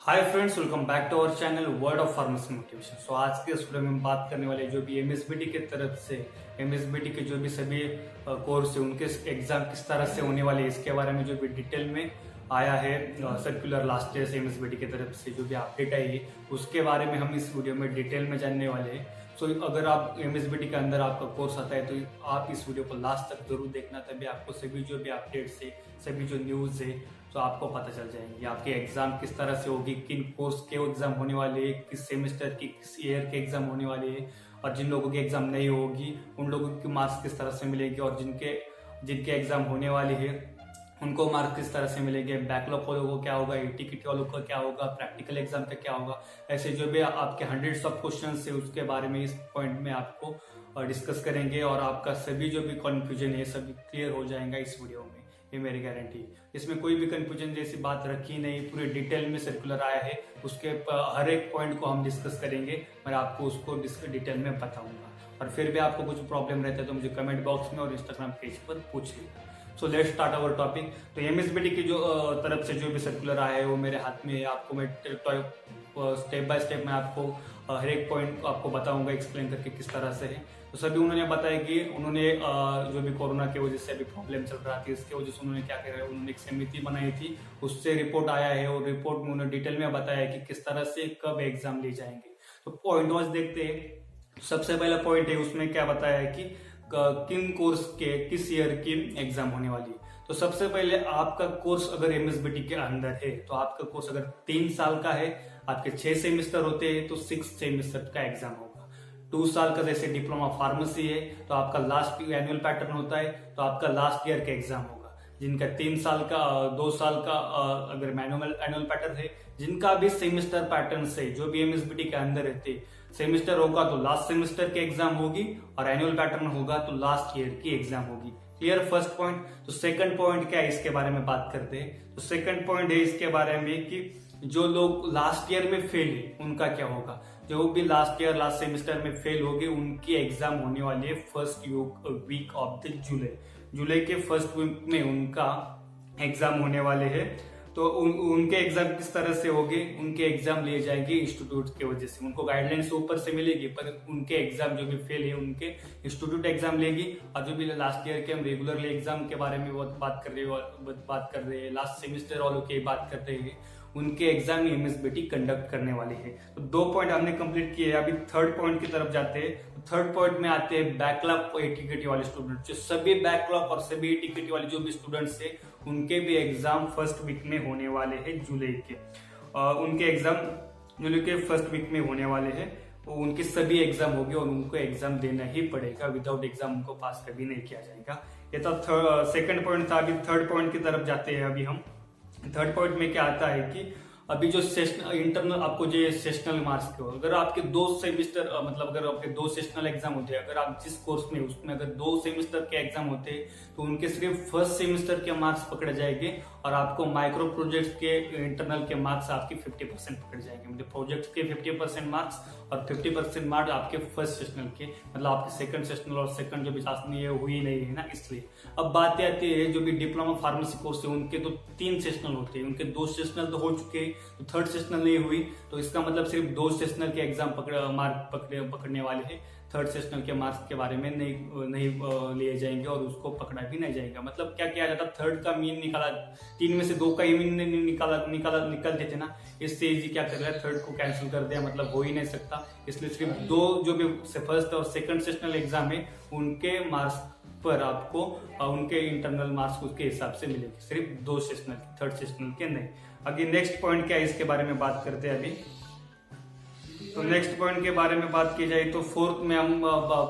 Hi friends, welcome back to our channel word of pharmacy motivation. So आज के इस video में हम बात करने वाले जो भी एमएसबीटी की तरफ से एमएसबीटी के जो भी सभी कोर्स है उनके एग्जाम किस तरह से होने वाले हैं इसके बारे में जो भी डिटेल में आया है सर्कुलर लास्ट ईयर से एमएसबीटी की तरफ से जो भी अपडेट आई है उसके बारे में हम इस वीडियो में डिटेल में जानने वाले हैं। सो अगर आप एमएसबीटी के अंदर आपका कोर्स आता है तो आप इस वीडियो को लास्ट तक जरूर देखना, तभी आपको सभी जो भी अपडेट्स है सभी जो न्यूज़ है तो आपको पता चल जाएंगे। आपके एग्जाम किस तरह से होगी, किन कोर्स के एग्जाम होने वाले हैं, किस सेमेस्टर की किस ईयर के एग्जाम होने वाले हैं, और जिन लोगों की एग्जाम नहीं होगी उन लोगों की मार्क्स किस तरह से मिलेंगे, और जिनके एग्जाम होने वाले हैं उनको मार्क्स किस तरह से मिलेंगे, बैकलॉग वालों को क्या होगा, टिकट वालों का क्या होगा, प्रैक्टिकल एग्जाम का क्या होगा। ऐसे जो भी आपके हंड्रेड्स ऑफ क्वेश्चन है उसके बारे में इस पॉइंट में आपको डिस्कस करेंगे, और आपका सभी जो भी कंफ्यूजन है सभी क्लियर हो जाएगा इस वीडियो में, ये मेरी गारंटी। इसमें कोई भी कंफ्यूजन जैसी बात रखी नहीं, पूरे डिटेल में सर्कुलर आया है, उसके हर एक पॉइंट को हम डिस्कस करेंगे, मैं आपको उसको डिटेल में बताऊंगा। और फिर भी आपको कुछ प्रॉब्लम रहता है तो मुझे कमेंट बॉक्स में और इंस्टाग्राम पेज पर पूछिएगा। So let's start our topic. तो एमएसबीटी की जो तरफ से जो भी सर्कुलर आया है वो मेरे हाथ में है, आपको मैं स्टेप बाय स्टेप में आपको हर एक पॉइंट आपको बताऊंगा एक्सप्लेन करके किस तरह से है। तो सभी उन्होंने बताया कि उन्होंने जो भी कोरोना की वजह से अभी प्रॉब्लम चल रहा थी इसकी वजह से उन्होंने क्या किया, उन्होंने एक समिति बनाई थी, उससे रिपोर्ट आया है और रिपोर्ट में उन्होंने डिटेल में बताया कि किस तरह से कब एग्जाम लिए जाएंगे। तो पॉइंट वाइज देखते हैं। सबसे पहला पॉइंट है उसमें क्या बताया है कि किन कोर्स के किस ईयर की एग्जाम होने वाली है। तो सबसे पहले आपका कोर्स अगर एमएसबीटी के अंदर है तो आपका कोर्स अगर 3 साल का है, आपके 6 सेमेस्टर होते हैं तो 6 सेमेस्टर का एग्जाम होगा। 2 साल का जैसे डिप्लोमा फार्मेसी है तो आपका लास्ट एनुअल पैटर्न होता है तो आपका लास्ट ईयर का एग्जाम होगा। जिनका 3 साल का 2 साल का अगर मैनुअल एनुअल पैटर्न है, जिनका भी सेमेस्टर पैटर्न से जो भी एमएसबीटी के अंदर रहते सेमेस्टर होगा तो लास्ट सेमेस्टर की एग्जाम होगी, और एनुअल पैटर्न होगा तो लास्ट ईयर की एग्जाम होगी। Clear first point. तो सेकंड पॉइंट क्या है इसके बारे में बात करते हैं। तो सेकंड पॉइंट है इसके बारे में कि जो लोग लास्ट ईयर में फेल है उनका क्या होगा। जो भी लास्ट ईयर लास्ट सेमेस्टर में फेल हो गए उनकी एग्जाम होने वाली है first week of the July के फर्स्ट वीक में उनका एग्जाम होने वाले हैं। तो उनके एग्जाम किस तरह से होंगे, उनके एग्जाम लिए जाएंगे इंस्टीट्यूट की वजह से, उनको गाइडलाइंस ऊपर से मिलेगी, पर उनके एग्जाम जो भी फेल है उनके इंस्टीट्यूट एग्जाम लेगी। और जो भी लास्ट ईयर के हम रेगुलरली एग्जाम के बारे में बात कर रहे हैं लास्ट सेमेस्टर वालों की बात कर रहे हैं, उनके एग्जाम एमएसबीटी कंडक्ट करने वाले हैं। तो 2 पॉइंट हमने कंप्लीट किए। अभी थर्ड पॉइंट की तरफ जाते हैं। तो थर्ड पॉइंट में आते हैं बैकलॉग और एटीकेटी वाले स्टूडेंट। जो सभी बैकलॉग और सभी एटीकेटी वाले जो भी स्टूडेंट्स है उनके भी एग्जाम फर्स्ट वीक में होने वाले हैं जुलाई के। उनके एग्जाम जुलाई के फर्स्ट वीक में होने वाले हैं। उनके सभी एग्जाम होंगे और उनको एग्जाम देना ही पड़ेगा, विदाउट एग्जाम उनको पास कभी नहीं किया जाएगा। ये तो सेकंड पॉइंट था। अभी थर्ड पॉइंट की तरफ जाते हैं। अभी हम थर्ड पॉइंट में क्या आता है कि अभी जो सेशनल इंटरनल आपको जो सेशनल मार्क्स के हो, अगर आपके 2 सेमेस्टर मतलब अगर आपके 2 सेशनल एग्जाम होते हैं, अगर आप जिस कोर्स में उसमें अगर 2 सेमेस्टर के एग्जाम होते हैं तो उनके सिर्फ फर्स्ट सेमेस्टर के मार्क्स पकड़े जाएंगे, और आपको माइक्रो प्रोजेक्ट्स के इंटरनल के मार्क्स आपके 50% पकड़े जाएंगे। मतलब प्रोजेक्ट्स के 50% मार्क्स और 50% मार्क्स आपके फर्स्ट सेशनल के, मतलब आपके सेकंड सेशनल और सेकंड जो भी चाशनी है हुई नहीं है ना, इसलिए। अब बात आती है जो भी डिप्लोमा फार्मेसी कोर्स है उनके तो 3 सेशनल होते हैं, उनके 2 सेशनल तो हो चुके हैं, तो थर्ड सेशनल नहीं हुई, तो इसका मतलब सिर्फ 2 सेशनल के एग्जाम पकड़ने वाले हैं। थर्ड सेशनल के मार्क्स के बारे में नहीं लिए जाएंगे और उसको पकड़ा भी नहीं जाएगा। मतलब क्या किया जाता, थर्ड का मीन निकाला, 3 में से 2 का ही मीन निकलते थे ना, इससे इजी क्या कर रहा है, थर्ड को कैंसिल कर दिया, मतलब हो ही नहीं सकता। इसलिए सिर्फ 2 जो भी फर्स्ट और सेकंड सेशनल एग्जाम है उनके मार्क्स पर आपको उनके इंटरनल मार्क्स उसके हिसाब से मिलेंगे, सिर्फ 2 सेशनल के, थर्ड सेशनल के नहीं। अभी नेक्स्ट पॉइंट क्या है इसके बारे में बात करते हैं अभी। तो नेक्स्ट पॉइंट के बारे में बात की जाए तो फोर्थ में हम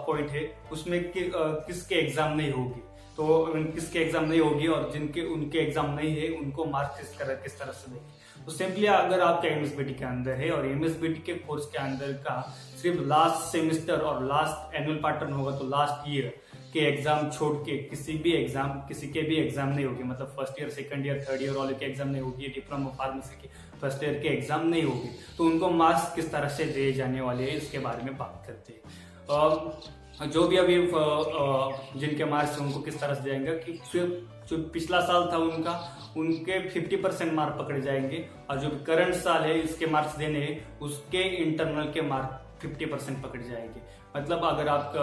पॉइंट है उसमें किसके एग्जाम नहीं होगी। तो किसके एग्जाम नहीं होगी और उनके एग्जाम नहीं है उनको मार्क्स किस तरह से देंगे। तो सिंपली अगर आपका एमएसबीटी के अंदर है और एमएसबीटी के कोर्स के अंदर का सिर्फ लास्ट सेमेस्टर और लास्ट एनुअल पैटर्न होगा तो लास्ट ईयर के एग्जाम छोड़ के किसी के भी एग्जाम नहीं होगी। मतलब first year second year third year वाले के एग्जाम नहीं होगी, डिप्लोमा फार्मेसी के फर्स्ट ईयर के एग्जाम नहीं होगी, तो उनको मार्क्स किस तरह से दिए जाने वाले हैं इसके बारे में बात करते हैं। जो भी अभी जिनके मार्क्स उनको किस तरह से जाएंगे कि जो पिछला साल था उनके 50% मार्क पकड़े जाएंगे, और जो करंट साल है इसके मार्क्स देने हैं उसके इंटरनल के मार्क 50% पकड़ जाएंगे। मतलब अगर आप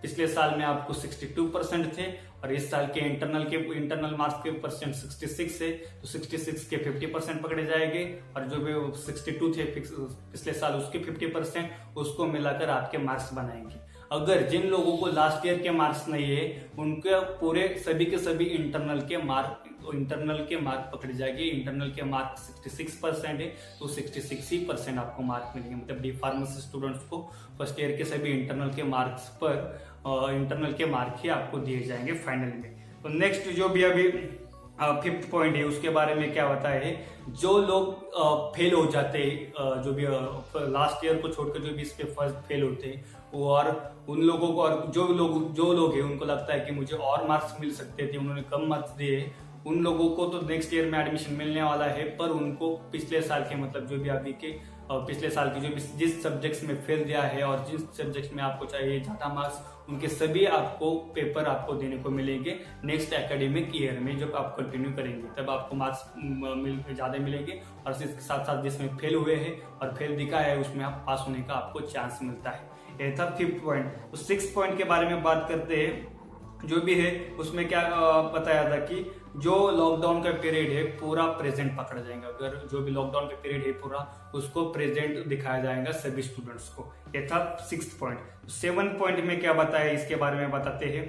पिछले साल में आपको 62% थे और इस साल के इंटरनल मार्क्स के परसेंट 66 है, तो 66 के 50% पकड़े जाएंगे, और जो भी 62 थे पिछले साल उसके 50% उसको मिलाकर आपके मार्क्स बनाएंगे। अगर जिन लोगों को लास्ट ईयर के मार्क्स नहीं है उनके पूरे सभी के सभी इंटरनल के मार्क पकड़े जाएंगे। इंटरनल के मार्क 66% है तो 66% आपको मार्क मिलेंगे। मतलब डी फार्मेसी स्टूडेंट्स को फर्स्ट ईयर के सभी इंटरनल के मार्क्स पर इंटरनल के मार्क ही आपको दिए जाएंगे फाइनल में। तो नेक्स्ट जो भी अभी 5th पॉइंट है उसके बारे में क्या बताया है, जो लोग फेल हो जाते हैं, जो भी लास्ट ईयर को छोड़कर जो भी इस पे फर्स्ट फेल होते हैं, और उन लोगों को, और जो लोग हैं उनको लगता है कि मुझे और मार्क्स मिल सकते थे, उन्होंने कम मार्क्स दिए, उन लोगों को तो नेक्स्ट ईयर में एडमिशन मिलने वाला है, पर उनको पिछले साल के मतलब जो भी अभी के पिछले साल की जो भी जिस सब्जेक्ट्स में फेल दिया है और जिस सब्जेक्ट्स में आपको चाहिए ज्यादा मार्क्स, उनके सभी आपको पेपर आपको देने को मिलेंगे नेक्स्ट एकेडमिक ईयर में। जब आप कंटिन्यू करेंगे तब आपको मार्क्स ज्यादा मिलेंगे, और इसके साथ साथ जिसमें फेल हुए हैं और फेल दिखा है उसमें आप पास होने का आपको चांस मिलता है। ये था 5th पॉइंट। तो 6th पॉइंट के बारे में बात करते हैं। जो भी है उसमें क्या बताया था कि जो लॉकडाउन का पीरियड है पूरा प्रेजेंट पकड़ा जाएगा। अगर जो भी लॉकडाउन का पीरियड है पूरा उसको प्रेजेंट दिखाया जाएगा सभी स्टूडेंट्स को। ये था 6th पॉइंट। 7th पॉइंट में क्या बताया इसके बारे में बताते हैं।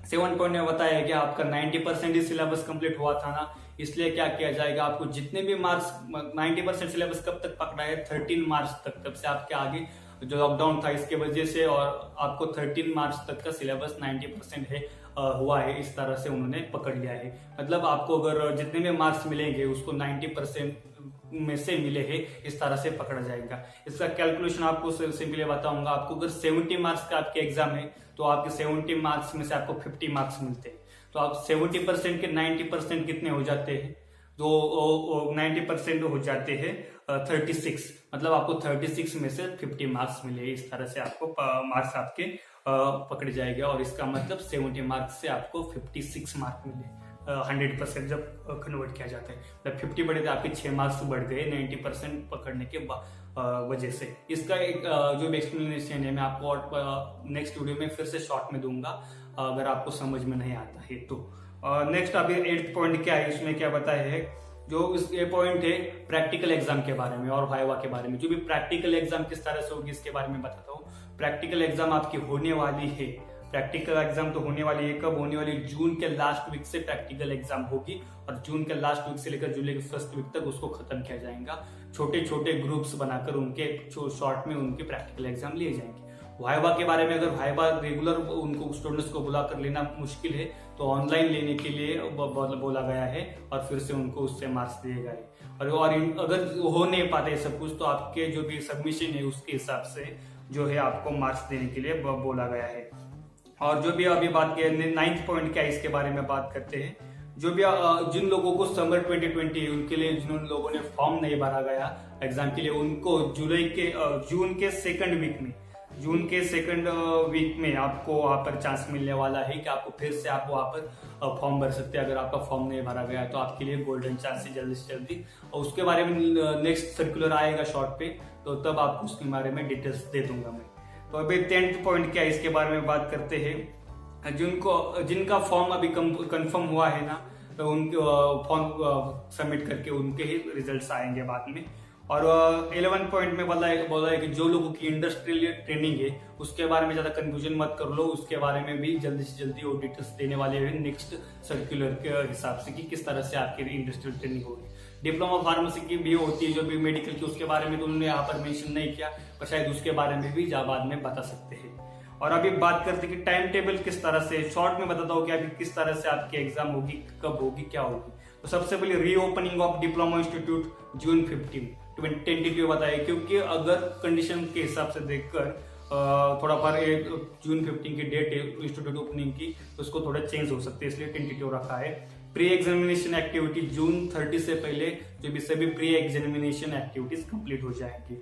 7th पॉइंट में बताया कि आपका 90% ही सिलेबस कंप्लीट हुआ था ना, इसलिए क्या किया जाएगा, आपको जितने भी मार्क्स 90% सिलेबस कब तक पकड़ा है 13 मार्च तक, तब से आपके आगे जो लॉकडाउन था इसके वजह से, और आपको 13 मार्च तक का सिलेबस 90% है हुआ है, इस तरह से उन्होंने पकड़ लिया है। मतलब आपको अगर जितने भी मार्क्स मिलेंगे उसको 90% में से मिले हैं, इस तरह से पकड़ा जाएगा। इसका कैलकुलेशन आपको सिंपली बताऊंगा। आपको अगर 70 मार्क्स का आपके एग्जाम है तो आपके 70 मार्क्स में से आपको 50 मार्क्स मिलते हैं, तो आप 70% के 90% कितने हो जाते हैं, तो 90% हो जाते हैं 36। मतलब आपको 36 में से 50 मार्क्स मिले, इस तरह से आपको मार्क्स आपके पकड़े जाएंगे, और इसका मतलब 70 मार्क्स से आपको 56 मार्क मिले 100% जब कन्वर्ट किया जाता है। मतलब 50 बढ़े तो आपके 6 मार्क्स बढ़ गए 90% पकड़ने के वजह से। इसका एक जो भी एक्सप्लेनेशन है मैं आपको नेक्स्ट वीडियो में फिर से शॉर्ट में दूंगा अगर आपको समझ में नहीं आता है तो। नेक्स्ट अभी 8th पॉइंट क्या है, इसमें क्या बताया है, जो ये पॉइंट है प्रैक्टिकल एग्जाम के बारे में और वाइवा के बारे में। जो भी प्रैक्टिकल एग्जाम किस तरह से होगी इसके बारे में बताता हूँ। प्रैक्टिकल एग्जाम आपकी होने वाली है, प्रैक्टिकल एग्जाम तो होने वाली है, कब होने वाली, जून के लास्ट वीक से प्रैक्टिकल एग्जाम होगी, और जून के लास्ट वीक से लेकर जुलाई के फर्स्ट वीक तक उसको खत्म किया जाएगा। छोटे छोटे ग्रुप्स बनाकर उनके शॉर्ट में उनके प्रैक्टिकल एग्जाम लिए जाएंगे। वाइवा के बारे में, अगर वाइवा रेगुलर उनको स्टूडेंट्स को बुलाकर लेना मुश्किल है तो ऑनलाइन लेने के लिए बोला गया है, और फिर से उनको उससे मार्क्स दिए गए। और अगर हो नहीं पाते सब कुछ तो आपके जो भी सबमिशन है उसके हिसाब से जो है आपको मार्क्स देने के लिए बोला गया है। और जो भी अभी बात किया 9th पॉइंट क्या है इसके बारे में बात करते हैं। जो भी जिन लोगों को समर 2020 उनके लिए, जिन लोगों ने फॉर्म नहीं भरा गया एग्जाम के लिए, उनको जून के सेकंड वीक में आपको वहां पर चांस मिलने वाला है कि आपको फिर से आप वहां पर फॉर्म भर सकते हैं। अगर आपका फॉर्म नहीं भरा गया तो आपके लिए गोल्डन चांस है जल्दी से जल्दी, और उसके बारे में नेक्स्ट सर्कुलर आएगा शॉर्ट पे, तो तब आपको उसके बारे में डिटेल्स दे दूंगा मैं। तो अभी 10th पॉइंट क्या है इसके बारे में बात करते हैं। जिनका फॉर्म अभी कंफर्म हुआ है ना, तो उनके फॉर्म सबमिट करके उनके ही रिजल्ट्स आएंगे बाद में। और 11 पॉइंट में बोला है कि जो लोगों की इंडस्ट्रियल ट्रेनिंग है उसके बारे में ज्यादा कंफ्यूजन मत कर लो, उसके बारे में भी जल्दी से जल्दी वो डिटेल्स देने वाले हैं नेक्स्ट सर्कुलर के हिसाब से कि किस तरह से आपकी इंडस्ट्रियल ट्रेनिंग होगी। डिप्लोमा फार्मेसी की भी होती है जो भी मेडिकल की, उसके बारे में तो उन्होंने यहाँ पर मेंशन नहीं किया, पर शायद उसके बारे में भी बाद में बता सकते हैं। और अभी बात करते हैं कि टाइम टेबल किस तरह से, शॉर्ट में बताता हूँ कि अभी किस तरह से आपकी एग्जाम होगी, कब होगी, क्या होगी। तो सबसे पहले reopening of diploma institute June 15 tentative बताया, क्योंकि अगर कंडीशन के हिसाब से देखकर थोड़ा पर जून 15 की डेट है इंस्टीट्यूट ओपनिंग की, तो उसको थोड़ा चेंज हो सकती है, इसलिए टेंटेटिव रखा है। प्री एग्जामिनेशन एक्टिविटी जून 30 से पहले जो भी सभी प्री एग्जामिनेशन एक्टिविटीज कंप्लीट हो जाएंगी।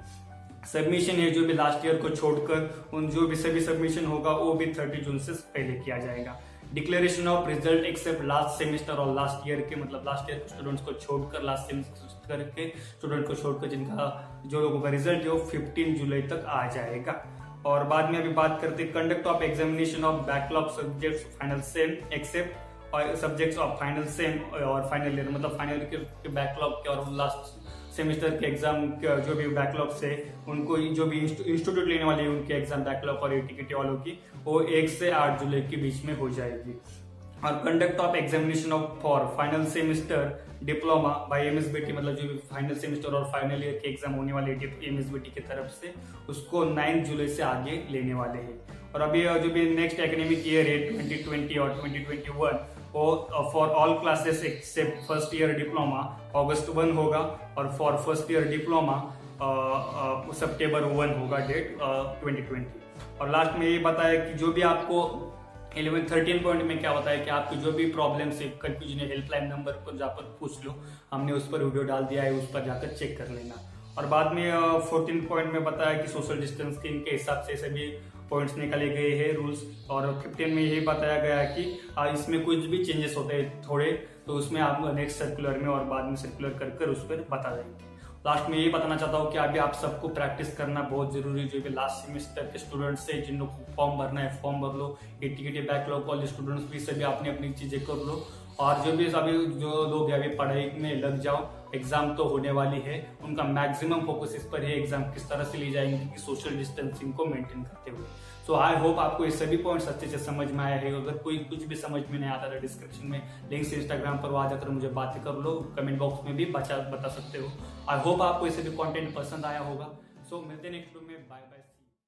सबमिशन है जो भी लास्ट ईयर को छोड़कर उन जो भी सभी सबमिशन होगा वो भी 30 जून से पहले किया जाएगा। Declaration of result except last semester और लास्ट ईयर के, मतलब लास्ट ईयर के स्टूडेंट्स को छोड़कर, लास्ट सेमेस्टर के स्टूडेंट को छोड़कर जिनका जो लोगों का रिजल्ट है वो 15 जुलाई तक आ जाएगा। और बाद में अभी बात करते हैं conduct of examination of backlog subjects final sem except और सब्जेक्ट्स ऑफ फाइनल सेम और फाइनल ईयर, मतलब फाइनल के बैकलॉग के और लास्ट सेमेस्टर के एग्जाम जो भी बैकलॉग से उनको जो भी इंस्टीट्यूट लेने वाले हैं उनके एग्जाम बैकलॉग और एटीकेटी वालों की वो 1 से 8 जुलाई के बीच में हो जाएगी। और conduct of examination of for final semester diploma by MSBT, मतलब जो भी फाइनल सेमेस्टर और फाइनल ईयर के एग्जाम होने वाले एमएसबीटी की तरफ से उसको 9 जुलाई से आगे लेने वाले हैं। और अभी जो भी नेक्स्ट एकेडमिक ईयर है 2020 और 2021 वो for all classes except first year diploma अगस्त 1 होगा और फॉर फर्स्ट ईयर डिप्लोमा सितंबर 1 होगा डेट 2020। और लास्ट में ये बताया कि जो भी आपको 13 पॉइंट में क्या बताया कि आपकी जो भी प्रॉब्लम से कंफ्यूजन है हेल्पलाइन नंबर पर जाकर पूछ लो, हमने उस पर वीडियो डाल दिया है, उस पर जाकर चेक कर लेना। और बाद में 14 पॉइंट में बताया कि सोशल डिस्टेंसिंग के हिसाब से सभी पॉइंट्स निकाले गए हैं रूल्स। और 15 में यही बताया गया कि इसमें कुछ भी चेंजेस होते हैं थोड़े तो उसमें आप नेक्स्ट सर्कुलर में और बाद में सर्कुलर कर उस पर बता देंगे। लास्ट में यही बताना चाहता हूँ कि अभी आप सबको प्रैक्टिस करना बहुत जरूरी है। जो भी लास्ट सेमेस्टर के स्टूडेंट्स है जिन लोग फॉर्म भरना है फॉर्म भर लो, एटीकेटी बैकलॉग वाले स्टूडेंट्स भी सभी अपनी अपनी चीजें कर लो। और जो भी अभी जो लोग अभी पढ़ाई में लग जाओ, एग्जाम तो होने वाली है, उनका मैक्सिमम फोकस इस पर है एग्जाम किस तरह से ली जाएंगे कि सोशल डिस्टेंसिंग को मेंटेन करते हुए। सो आई होप आपको ये सभी पॉइंट्स अच्छे से समझ में आया है। अगर कोई कुछ भी समझ में नहीं आता था डिस्क्रिप्शन में लिंक्स इंस्टाग्राम पर वहां जाकर मुझे बातें कर लो, कमेंट बॉक्स में भी बता सकते हो। आई होप आपको ये सभी कंटेंट पसंद आया होगा। सो मिलते हैं नेक्स्ट वीडियो में, बाय बाय।